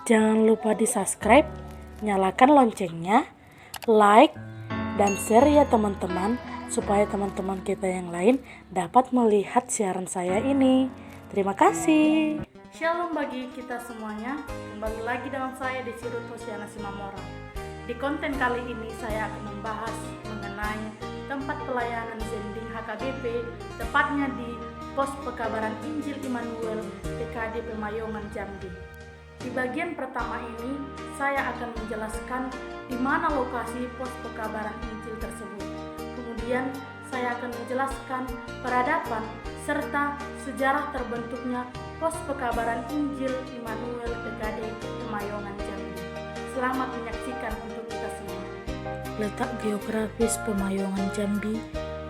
Jangan lupa di-subscribe, nyalakan loncengnya, like, dan share ya teman-teman, supaya teman-teman kita yang lain dapat melihat siaran saya ini. Terima kasih. Shalom bagi kita semuanya, kembali lagi dengan saya Desi Ruth Hosiana Simamora. Di konten kali ini saya akan membahas mengenai tempat pelayanan Zending HKBP, tepatnya di Pos Pekabaran Injil Immanuel TKD Pemayongan Jambi. Di bagian pertama ini, saya akan menjelaskan di mana lokasi pos pekabaran Injil tersebut. Kemudian, saya akan menjelaskan peradaban serta sejarah terbentuknya pos pekabaran Injil Immanuel TKD Pemayongan Jambi. Selamat menyaksikan untuk kita semua. Letak geografis Pemayongan Jambi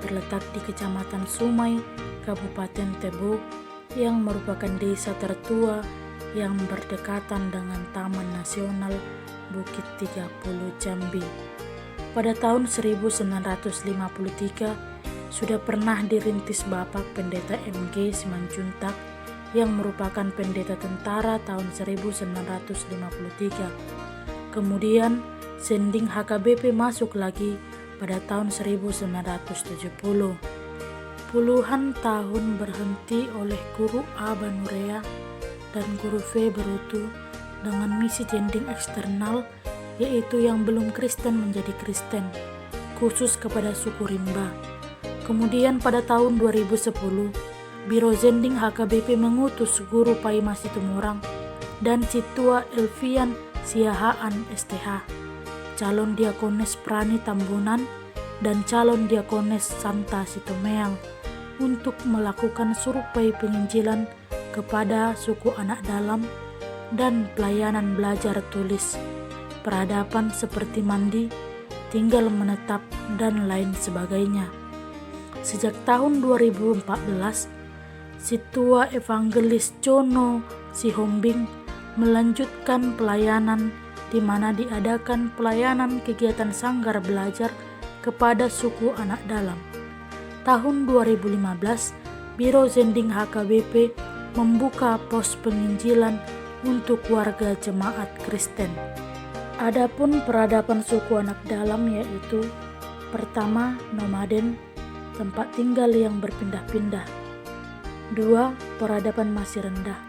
terletak di Kecamatan Sumai, Kabupaten Tebo, yang merupakan desa tertua yang berdekatan dengan Taman Nasional Bukit 30 Jambi. Pada tahun 1953 sudah pernah dirintis Bapak Pendeta MG Simanjuntak yang merupakan pendeta tentara tahun 1953. Kemudian Zending HKBP masuk lagi pada tahun 1970. Puluhan tahun berhenti oleh Guru A. Banurea dan Guru V. Berutu dengan misi Zending eksternal, yaitu yang belum Kristen menjadi Kristen, khusus kepada suku Rimba. Kemudian pada tahun 2010, Biro Zending HKBP mengutus Guru Paima Situmorang dan Citua Elvian Siahaan STH, calon Diakones Prani Tambunan dan calon Diakones Santa Situmeang untuk melakukan survei penginjilan kepada suku anak dalam dan pelayanan belajar tulis, peradaban seperti mandi, tinggal menetap, dan lain sebagainya. Sejak tahun 2014, Situa Evangelis Jono Sihombing melanjutkan pelayanan di mana diadakan pelayanan kegiatan sanggar belajar kepada suku anak dalam. Tahun 2015, Biro Zending HKBP membuka pos penginjilan untuk warga jemaat Kristen. Adapun peradaban suku anak dalam yaitu: pertama, nomaden, tempat tinggal yang berpindah-pindah. 2. Peradaban masih rendah.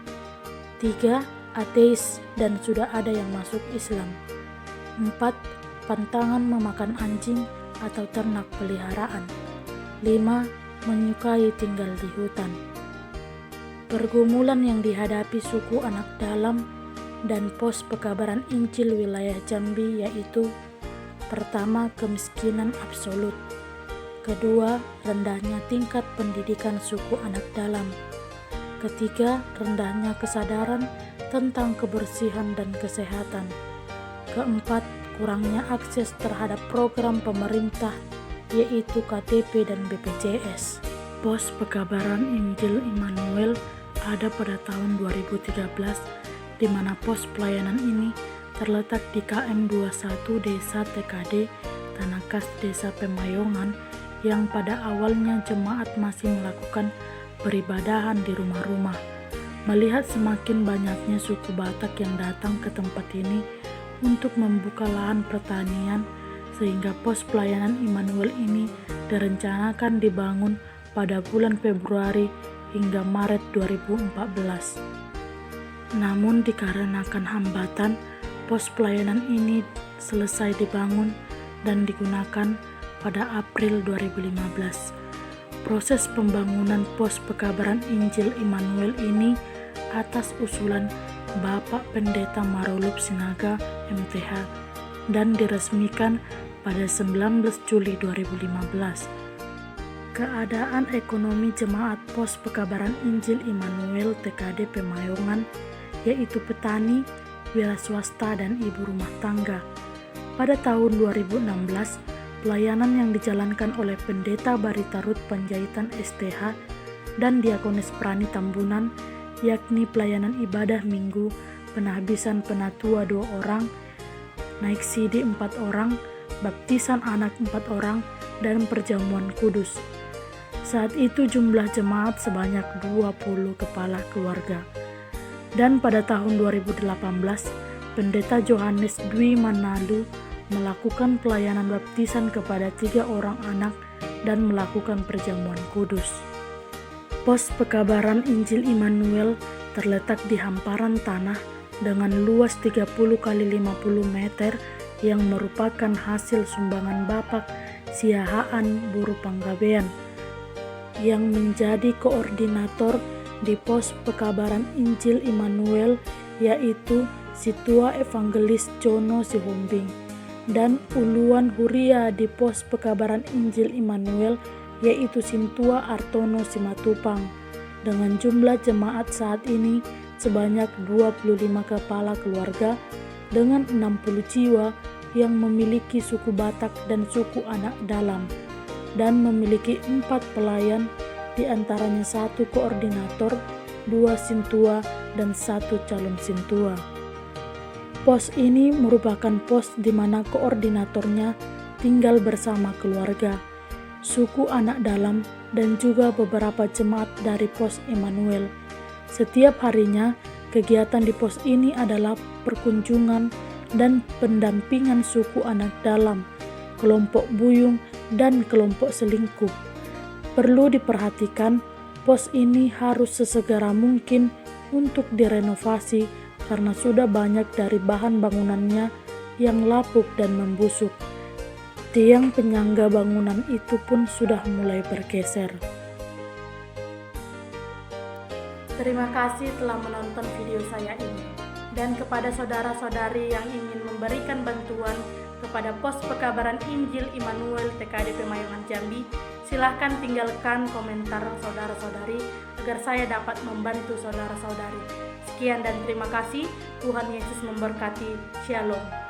3. Ateis dan sudah ada yang masuk Islam. 4. Pantangan memakan anjing atau ternak peliharaan. 5. Menyukai tinggal di hutan. Pergumulan yang dihadapi suku anak dalam dan pos pekabaran Injil wilayah Jambi yaitu: pertama, kemiskinan absolut. Kedua, rendahnya tingkat pendidikan suku anak dalam. Ketiga, rendahnya kesadaran tentang kebersihan dan kesehatan. Keempat, kurangnya akses terhadap program pemerintah yaitu KTP dan BPJS. Pos Pekabaran Injil Immanuel ada pada tahun 2013, di mana pos pelayanan ini terletak di KM 21 Desa TKD Tanah Kas Desa Pemayongan, yang pada awalnya jemaat masih melakukan peribadahan di rumah-rumah. Melihat semakin banyaknya suku Batak yang datang ke tempat ini untuk membuka lahan pertanian, sehingga pos pelayanan Immanuel ini direncanakan dibangun pada bulan Februari hingga Maret 2014. Namun dikarenakan hambatan, pos pelayanan ini selesai dibangun dan digunakan pada April 2015. Proses pembangunan pos pekabaran Injil Immanuel ini atas usulan Bapak Pendeta Marulup Sinaga MTH dan diresmikan pada 19 Juli 2015. Keadaan ekonomi jemaat pos pekabaran Injil Immanuel TKD Pemayongan yaitu petani, wira swasta, dan ibu rumah tangga. Pada tahun 2016, pelayanan yang dijalankan oleh Pendeta Barita Ruth Panjaitan STH dan Diakones Prani Tambunan, yakni pelayanan ibadah minggu, penahbisan penatua 2 orang, naik sidi 4 orang, baptisan anak 4 orang, dan perjamuan kudus. Saat itu jumlah jemaat sebanyak 20 kepala keluarga. Dan pada tahun 2018, Pendeta Johannes Dwi Manalu melakukan pelayanan baptisan kepada 3 orang anak dan melakukan perjamuan kudus. Pos pekabaran Injil Immanuel terletak di hamparan tanah dengan luas 30 kali 50 meter yang merupakan hasil sumbangan Bapak Siahaan Buru Panggabean yang menjadi koordinator di pos pekabaran Injil Immanuel, yaitu Situa Evangelis Jono Sihombing, dan uluan huria di pos pekabaran Injil Immanuel, yaitu Sintua Artono Simatupang, dengan jumlah jemaat saat ini sebanyak 25 kepala keluarga dengan 60 jiwa yang memiliki suku Batak dan suku Anak Dalam, dan memiliki 4 pelayan, diantaranya 1 koordinator, 2 sintua, dan 1 calon sintua. Pos ini merupakan pos di mana koordinatornya tinggal bersama keluarga, suku Anak Dalam, dan juga beberapa jemaat dari pos Immanuel. Setiap harinya, kegiatan di pos ini adalah perkunjungan dan pendampingan suku Anak Dalam, kelompok buyung, dan kelompok selingkuh. Perlu diperhatikan, pos ini harus sesegera mungkin untuk direnovasi karena sudah banyak dari bahan bangunannya yang lapuk dan membusuk. Tiang penyangga bangunan itu pun sudah mulai bergeser. Terima kasih telah menonton video saya ini. Dan kepada saudara-saudari yang ingin memberikan bantuan kepada pos pekabaran Injil Immanuel TKD Pemayangan Jambi, silahkan tinggalkan komentar saudara-saudari agar saya dapat membantu saudara-saudari. Sekian dan terima kasih. Tuhan Yesus memberkati. Shalom.